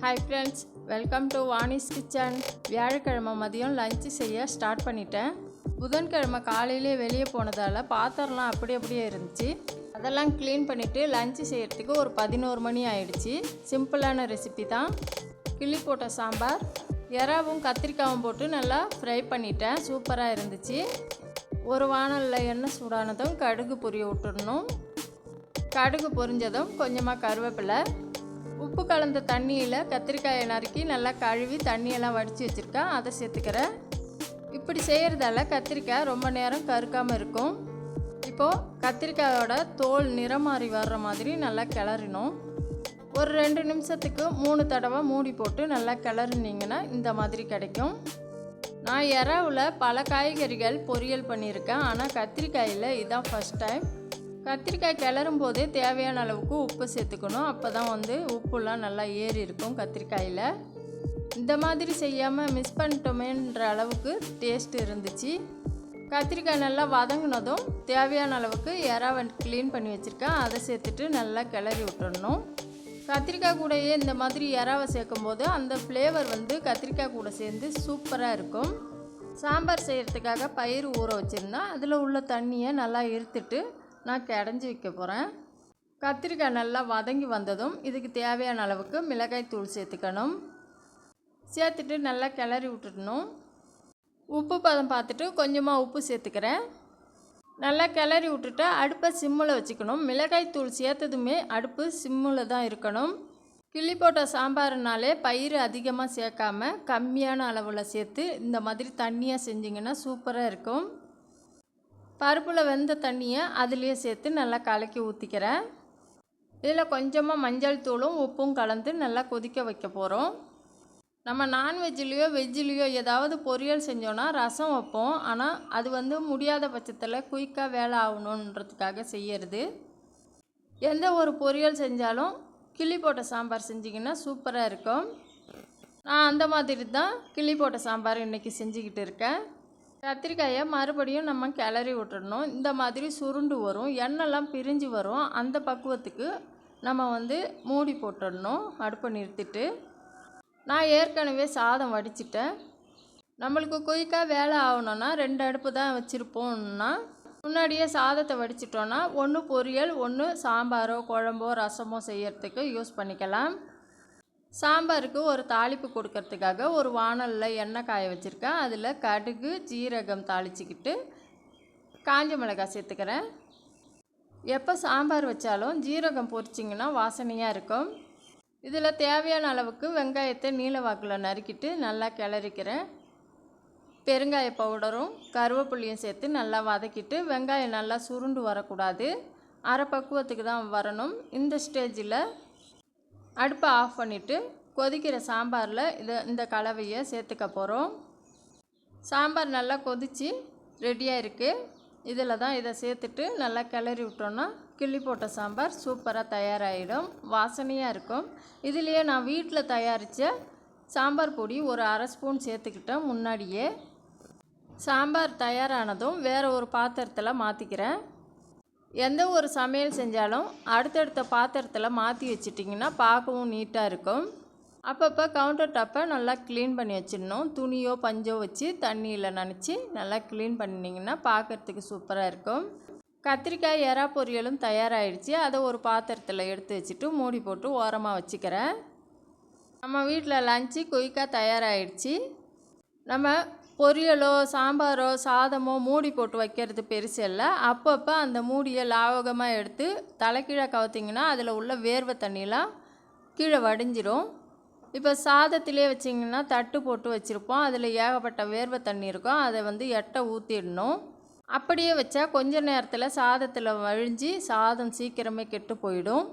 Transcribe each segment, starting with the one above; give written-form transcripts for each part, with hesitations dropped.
Hi friends, welcome to Vani's kitchen. வியாழக்கிழமை மதியம் lunch செய்ய ஸ்டார்ட் பண்ணிட்டேன். புதன்கிழமை காலையிலே வெளியே போனதால் பாத்திரம்லாம் அப்படியே இருந்துச்சு. அதெல்லாம் க்ளீன் பண்ணிவிட்டு லஞ்சு செய்கிறதுக்கு ஒரு 11 மணி ஆயிடுச்சு. சிம்பிளான ரெசிபி தான். கிள்ளி போட்ட சாம்பார், எறாவும் கத்திரிக்காயும் போட்டு நல்லா ஃப்ரை பண்ணிட்டேன். சூப்பராக இருந்துச்சு. ஒரு வானலில் எண்ணெய் சூடானதும் கடுகு பொரிய விட்டுடணும். கடுகு பொரிஞ்சதும் கொஞ்சமாக கருவேப்பிலை, உப்பு கலந்த தண்ணியில் கத்திரிக்காயை நறுக்கி நல்லா கழுவி தண்ணியெல்லாம் வடித்து வச்சுருக்கேன், அதை சேர்த்துக்கிறேன். இப்படி செய்கிறதால கத்திரிக்காய் ரொம்ப நேரம் கருக்காமல் இருக்கும். இப்போது கத்திரிக்காயோட தோல் நிறம் மாறி வர்ற மாதிரி நல்லா கிளறினோம். ஒரு 2 நிமிஷத்துக்கு 3 தடவை மூடி போட்டு நல்லா கிளறினீங்கன்னா இந்த மாதிரி கிடைக்கும். நான் எறாவில் பல காய்கறிகள் பொரியல் பண்ணியிருக்கேன், ஆனால் கத்திரிக்காயில் இதுதான் ஃபஸ்ட் டைம். கத்திரிக்காய் கிளறும் போதே தேவையான அளவுக்கு உப்பு சேர்த்துக்கணும். அப்போ தான் உப்புலாம் நல்லா ஏறி இருக்கும் கத்திரிக்காயில். இந்த மாதிரி செய்யாமல் மிஸ் பண்ணிட்டோமேன்ற அளவுக்கு டேஸ்ட் இருந்துச்சு. கத்திரிக்காய் நல்லா வதங்கினதும் தேவையான அளவுக்கு எறாவை க்ளீன் பண்ணி வச்சுருக்கேன், அதை சேர்த்துட்டு நல்லா கிளறி விட்டுடணும். கத்திரிக்காய் கூடயே இந்த மாதிரி எறாவை சேர்க்கும்போது அந்த ஃப்ளேவர் கத்திரிக்காய் கூட சேர்ந்து சூப்பராக இருக்கும். சாம்பார் செய்கிறதுக்காக பயிர் ஊற வச்சுருந்தேன். அதில் உள்ள தண்ணியை நல்லா இருத்துட்டு நான் கடைஞ்சி வைக்க போகிறேன். கத்திரிக்காய் நல்லா வதங்கி வந்ததும் இதுக்கு தேவையான அளவுக்கு மிளகாய் தூள் சேர்த்துக்கணும். சேர்த்துட்டு நல்லா கிளறி விட்டுடணும். உப்பு பதம் பார்த்துட்டு கொஞ்சமாக உப்பு சேர்த்துக்கிறேன். நல்லா கிளறி விட்டுட்டு அடுப்பை சிம்மில் வச்சுக்கணும். மிளகாய் தூள் சேர்த்ததுமே அடுப்பு சிம்மில் தான் இருக்கணும். கிள்ளி போட்ட சாம்பார்னாலே பயிர் அதிகமாக சேர்க்காம கம்மியான அளவில் சேர்த்து இந்த மாதிரி தண்ணியாக செஞ்சிங்கன்னா சூப்பராக இருக்கும். பருப்பில் வெந்த தண்ணியை அதுலேயே சேர்த்து நல்லா கலக்கி ஊற்றிக்கிறேன். இதில் கொஞ்சமாக மஞ்சள் தூளும் உப்பும் கலந்து நல்லா கொதிக்க வைக்க போகிறோம். நம்ம நான்வெஜ்லேயோ வெஜ்லேயோ ஏதாவது பொரியல் செஞ்சோன்னா ரசம் வைப்போம், ஆனால் அது முடியாத பட்சத்தில் குயிக்காக வேலை ஆகணுன்றதுக்காக செய்யறது. எந்த ஒரு பொரியல் செஞ்சாலும் கிள்ளி போட்ட சாம்பார் செஞ்சிங்கன்னா சூப்பராக இருக்கும். நான் அந்த மாதிரி தான் கிள்ளி போட்ட சாம்பார் இன்றைக்கி செஞ்சுக்கிட்டு இருக்கேன். கத்திரிக்காயை மறுபடியும் நம்ம கிளறி விட்டுடணும். இந்த மாதிரி சுருண்டு வரும், எண்ணெய்லாம் பிரிஞ்சு வரும். அந்த பக்குவத்துக்கு நம்ம மூடி போட்டுடணும். அடுப்பை நிறுத்திட்டு நான் ஏற்கனவே சாதம் வடிச்சிட்டேன். நம்மளுக்கு குயிக்காக வேலை ஆகணுன்னா 2 அடுப்பு தான் வச்சுருப்போம்னா முன்னாடியே சாதத்தை வடிச்சிட்டோன்னா ஒன்று பொரியல், ஒன்று சாம்பாரோ குழம்போ ரசமோ செய்யறதுக்கு யூஸ் பண்ணிக்கலாம். சாம்பாருக்கு ஒரு தாளிப்பு கொடுக்கறதுக்காக ஒரு வானலில் எண்ணெய் காய வச்சுருக்கேன். அதில் கடுகு ஜீரகம் தாளிச்சிக்கிட்டு காஞ்ச மிளகாய் சேர்த்துக்கிறேன். எப்போ சாம்பார் வச்சாலும் ஜீரகம் பொரிச்சிங்கன்னா வாசனையாக இருக்கும். இதில் தேவையான அளவுக்கு வெங்காயத்தை நீல வாக்கில் நறுக்கிட்டு நல்லா கிளறிக்கிறேன். பெருங்காய பவுடரும் கருவேப்பிலையும் சேர்த்து நல்லா வதக்கிட்டு, வெங்காயம் நல்லா சுருண்டு வரக்கூடாது, அரை பக்குவத்துக்கு தான் வரணும். இந்த ஸ்டேஜில் அடுப்பை ஆஃப் பண்ணிவிட்டு கொதிக்கிற சாம்பாரில் இந்த கலவையை சேர்த்துக்க போகிறோம். சாம்பார் நல்லா கொதித்து ரெடியாக இருக்குது. இதில் தான் இதை சேர்த்துட்டு நல்லா கிளறி விட்டோன்னா கிள்ளி போட்ட சாம்பார் சூப்பராக தயாராகிடும், வாசனையாக இருக்கும். இதுலேயே நான் வீட்டில் தயாரித்த சாம்பார் பொடி ஒரு அரை ஸ்பூன் சேர்த்துக்கிட்டேன். முன்னாடியே சாம்பார் தயாரானதும் வேறு ஒரு பாத்திரத்தில் மாற்றிக்கிறேன். எந்த ஒரு சமையல் செஞ்சாலும் அடுத்தடுத்த பாத்திரத்தில் மாற்றி வச்சிட்டிங்கன்னா பார்க்கவும் நீட்டாக இருக்கும். அப்பப்போ கவுண்டர் டாப்பை நல்லா க்ளீன் பண்ணி வச்சிடணும். துணியோ பஞ்சோ வச்சு தண்ணியில் நனைச்சி நல்லா க்ளீன் பண்ணிங்கன்னா பார்க்குறதுக்கு சூப்பராக இருக்கும். கத்திரிக்காய் எறா பொரியலும் தயாராகிடுச்சு. அதை ஒரு பாத்திரத்தில் எடுத்து வச்சுட்டு மூடி போட்டு ஓரமாக வச்சுக்கிறேன். நம்ம வீட்டில் லஞ்சு குயிக்காக தயாராகிடுச்சு. நம்ம பொரியலோ சாம்பாரோ சாதமோ மூடி போட்டு வைக்கிறது பெருசு இல்லை. அப்பப்போ அந்த மூடியை லாவகமாக எடுத்து தலைக்கீழே கவுத்திங்கன்னா அதில் உள்ள வேர்வை தண்ணியெலாம் கீழே வடிஞ்சிரும். இப்போ சாதத்திலே வச்சிங்கன்னா தட்டு போட்டு வச்சுருப்போம், அதில் ஏகப்பட்ட வேர்வை தண்ணி இருக்கும். அதை எட்ட ஊற்றிடணும். அப்படியே வச்சா கொஞ்ச நேரத்தில் சாதத்தில் வழிஞ்சு சாதம் சீக்கிரமே கெட்டு போயிடும்.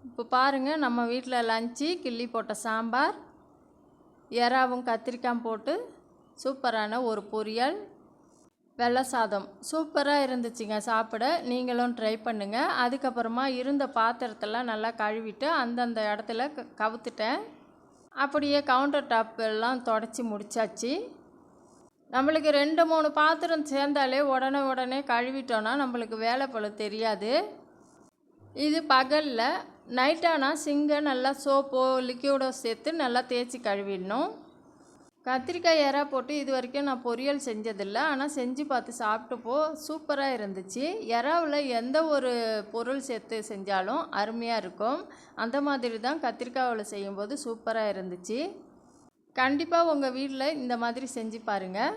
இப்போ பாருங்கள், நம்ம வீட்டில் லஞ்சு கிள்ளி போட்ட சாம்பார், எறாவும் கத்திரிக்காய் போட்டு சூப்பரான ஒரு பொரியல், வெள்ளை சாதம் சூப்பராக இருந்துச்சுங்க. சாப்பிட நீங்களும் ட்ரை பண்ணுங்கள். அதுக்கப்புறமா இருந்த பாத்திரத்தெல்லாம் நல்லா கழுவிட்டு அந்தந்த இடத்துல கவுத்துட்டேன். அப்படியே கவுண்டர் டாப் எல்லாம் தொடச்சி முடிச்சாச்சு. நம்மளுக்கு 2-3 பாத்திரம் சேர்ந்தாலே உடனே கழுவிட்டோன்னா நம்மளுக்கு வேலை போல தெரியாது. இது பகலில் நைட்டானால் சிங்கை நல்லா சோப்போ லிக்யூடோ சேர்த்து நல்லா தேய்ச்சி கழுவிடணும். கத்திரிக்காய் எறா போட்டு இது வரைக்கும் நான் பொரியல் செஞ்சதில்லை, ஆனால் செஞ்சு பார்த்து சாப்பிட்டப்போ சூப்பராக இருந்துச்சு. எறாவில் எந்த ஒரு பொருள் சேர்த்து செஞ்சாலும் அருமையாக இருக்கும். அந்த மாதிரி தான் கத்திரிக்காயில் செய்யும்போது சூப்பராக இருந்துச்சு. கண்டிப்பாக உங்கள் வீட்டில் இந்த மாதிரி செஞ்சு பாருங்கள்.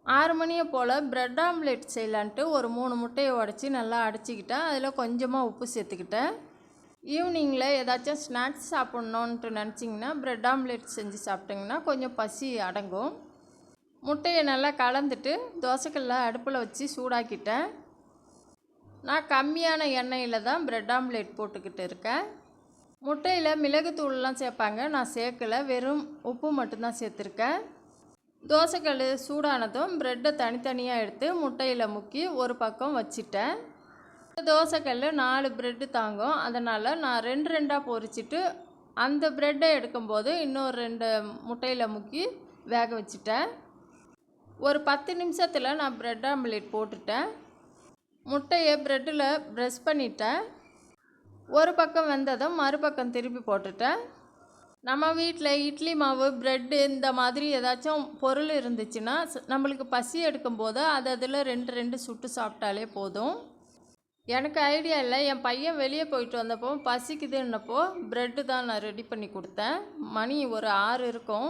6 மணியை போல் ப்ரெட் ஆம்லேட் செய்யலான்ட்டு ஒரு 3 முட்டையை உடச்சி நல்லா அடிச்சிக்கிட்டேன். அதில் கொஞ்சமாக உப்பு சேர்த்துக்கிட்டேன். ஈவினிங்கில் ஏதாச்சும் ஸ்நாக்ஸ் சாப்பிட்ணுன்ட்டு நினச்சிங்கன்னா ப்ரெட் ஆம்லேட் செஞ்சு சாப்பிட்டிங்கன்னா கொஞ்சம் பசி அடங்கும். முட்டையை நல்லா கலந்துட்டு தோசைக்கல்ல அடுப்பில் வச்சு சூடாக்கிட்டேன். நான் கம்மியான எண்ணெயில் தான் ப்ரெட் ஆம்லேட் போட்டுக்கிட்டு இருக்கேன். முட்டையில் மிளகுத்தூள்லாம் சேர்ப்பாங்க, நான் சேர்க்கலை, வெறும் உப்பு மட்டும்தான் சேர்த்துருக்கேன். தோசைக்கல் சூடானதும் ப்ரெட்டை தனித்தனியாக எடுத்து முட்டையில் முக்கி ஒரு பக்கம் வச்சிட்டேன். தோசைக்கல் 4 ப்ரெட்டு தாங்கும், அதனால் நான் 2 பொரிச்சிட்டு அந்த ப்ரெட்டை எடுக்கும்போது இன்னொரு 2 முட்டையில் முக்கி வேக வச்சிட்டேன். ஒரு 10 நிமிஷத்தில் நான் ப்ரெட் ஆம்லேட் போட்டுட்டேன். முட்டையை ப்ரெட்டில் ப்ரெஸ் பண்ணிட்டேன். ஒரு பக்கம் வெந்ததும் மறுபக்கம் திருப்பி போட்டுட்டேன். நம்ம வீட்டில் இட்லி மாவு, ப்ரெட்டு இந்த மாதிரி ஏதாச்சும் பொருள் இருந்துச்சுன்னா நம்மளுக்கு பசி எடுக்கும்போது அதில் 2 சுட்டு சாப்பிட்டாலே போதும். எனக்கு ஐடியா இல்லை, என் பையன் வெளியே போயிட்டு வந்தப்போ பசிக்குதுன்னப்போ ப்ரெட்டு தான் நான் ரெடி பண்ணி கொடுத்தேன். மணி ஒரு 6 இருக்கும்.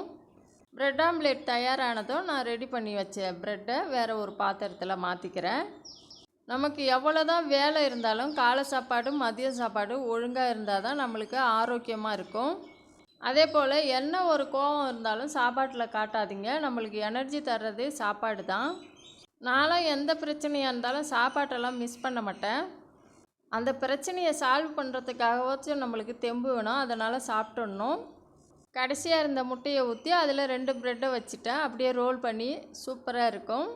ப்ரெட் ஆம்லேட் தயாரானதும் நான் ரெடி பண்ணி வச்ச ப்ரெட்டை வேறு ஒரு பாத்திரத்தில் மாற்றிக்கிறேன். நமக்கு எவ்வளோ தான் வேலை இருந்தாலும் காலை சாப்பாடு மதிய சாப்பாடு ஒழுங்காக இருந்தால் தான் நம்மளுக்கு ஆரோக்கியமாக இருக்கும். அதே போல் என்ன ஒரு கோவம் இருந்தாலும் சாப்பாட்டில் காட்டாதீங்க, நம்மளுக்கு எனர்ஜி தர்றது சாப்பாடு தான். நான்லாம் எந்த பிரச்சனையாக இருந்தாலும் சாப்பாட்டெல்லாம் மிஸ் பண்ண மாட்டேன். அந்த பிரச்சனையை சால்வ் பண்ணுறதுக்காகவாச்சும் நம்மளுக்கு தெம்பு வேணும், அதனால் சாப்பிட்டுடணும். கடைசியாக இருந்த முட்டையை ஊற்றி அதில் 2 ப்ரெட்டை வச்சுட்டேன். அப்படியே ரோல் பண்ணி சூப்பராக இருக்கும்.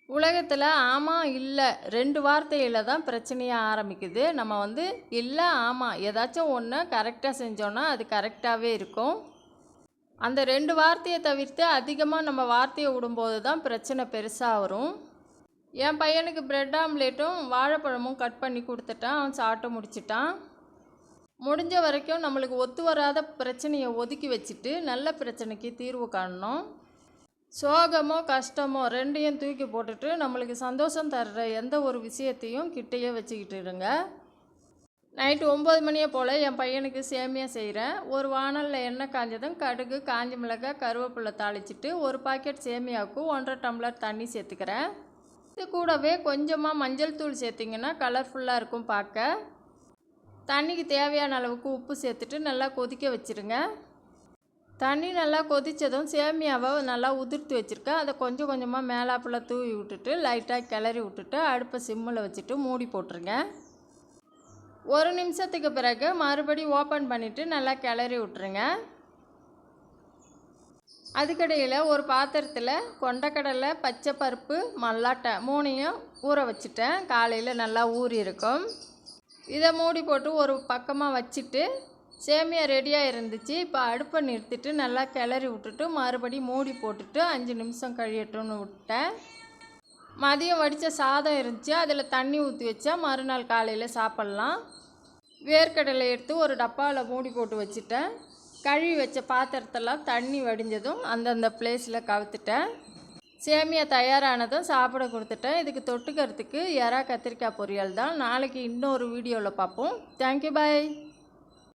உலகத்தில் ஆமாம் இல்லை 2 வார்த்தையில் தான் பிரச்சனையாக ஆரம்பிக்குது. நம்ம இல்லை ஆமாம் ஏதாச்சும் ஒன்று கரெக்டாக செஞ்சோன்னா அது கரெக்டாகவே இருக்கும். அந்த 2 வார்த்தையை தவிர்த்து அதிகமாக நம்ம வார்த்தையை விடும்போது தான் பிரச்சனை பெருசாக வரும். என் பையனுக்கு ப்ரெட் ஆம்லேட்டும் வாழைப்பழமும் கட் பண்ணி கொடுத்துட்டான், அவன் சாப்பிட்டு முடிச்சிட்டான். முடிஞ்ச வரைக்கும் நம்மளுக்கு ஒத்து வராத பிரச்சனையை ஒதுக்கி வச்சுட்டு நல்ல பிரச்சனைக்கு தீர்வு காணணும். சோகமோ கஷ்டமோ 2யும் தூக்கி போட்டுட்டு நம்மளுக்கு சந்தோஷம் தர்ற எந்த ஒரு விஷயத்தையும் கிட்டையே வச்சுக்கிட்டு இருங்க. நைட்டு 9 மணியை போல் என் பையனுக்கு சேமியா செய்கிறேன். ஒரு வானலில் எண்ணெய் காஞ்சதும் கடுகு, காஞ்ச மிளகாய், கருவேப்பிலை தாளிச்சிட்டு ஒரு பாக்கெட் சேமியாவுக்கு 1.5 டம்ளர் தண்ணி சேர்த்துக்கிறேன். இது கூடவே கொஞ்சமாக மஞ்சள் தூள் சேர்த்திங்கன்னா கலர்ஃபுல்லாக இருக்கும் பார்க்க. தண்ணிக்கு தேவையான அளவுக்கு உப்பு சேர்த்துட்டு நல்லா கொதிக்க வச்சுருங்க. தண்ணி நல்லா கொதித்ததும் சேமியாவை நல்லா உதிர்த்து வச்சுருக்கேன், அதை கொஞ்சம் கொஞ்சமாக மேலாப்பில் தூவி விட்டுட்டு லைட்டாக கிளறி விட்டுட்டு அடுப்பை சிம்மில் வச்சுட்டு மூடி போட்டுருங்க. 1 நிமிஷத்துக்கு பிறகு மறுபடியும் ஓப்பன் பண்ணிவிட்டு நல்லா கிளறி விட்டுருங்க. அதுக்கடையில் ஒரு பாத்திரத்தில் கொண்டக்கடலை, பச்சை பருப்பு, மல்லாட்டை 3யும் ஊற வச்சுட்டேன். காலையில் நல்லா ஊறி இருக்கும். இதை மூடி போட்டு ஒரு பக்கமாக வச்சுட்டு சேமியா ரெடியாக இருந்துச்சு. இப்போ அடுப்பை நிறுத்திட்டு நல்லா கிளறி விட்டுட்டு மறுபடியும் மூடி போட்டுட்டு 5 நிமிஷம் கழியட்டும்னு விட்டேன். மதியம் வடித்த சாதம் இருந்துச்சு, அதில் தண்ணி ஊற்றி வச்சா மறுநாள் காலையில் சாப்பிட்லாம். வேர்க்கடலை எடுத்து ஒரு டப்பாவில் மூடி போட்டு வச்சுட்டேன். கழுவி வச்ச பாத்திரத்தெல்லாம் தண்ணி வடிஞ்சதும் அந்தந்த பிளேஸில் கவுத்துட்டேன். சேமியா தயாரானதும் சாப்பிட கொடுத்துட்டேன். இதுக்கு தொட்டுக்கிறதுக்கு எறா கத்திரிக்காய் பொரியல் தான். நாளைக்கு இன்னொரு வீடியோவில் பார்ப்போம். தேங்க்யூ, பாய்.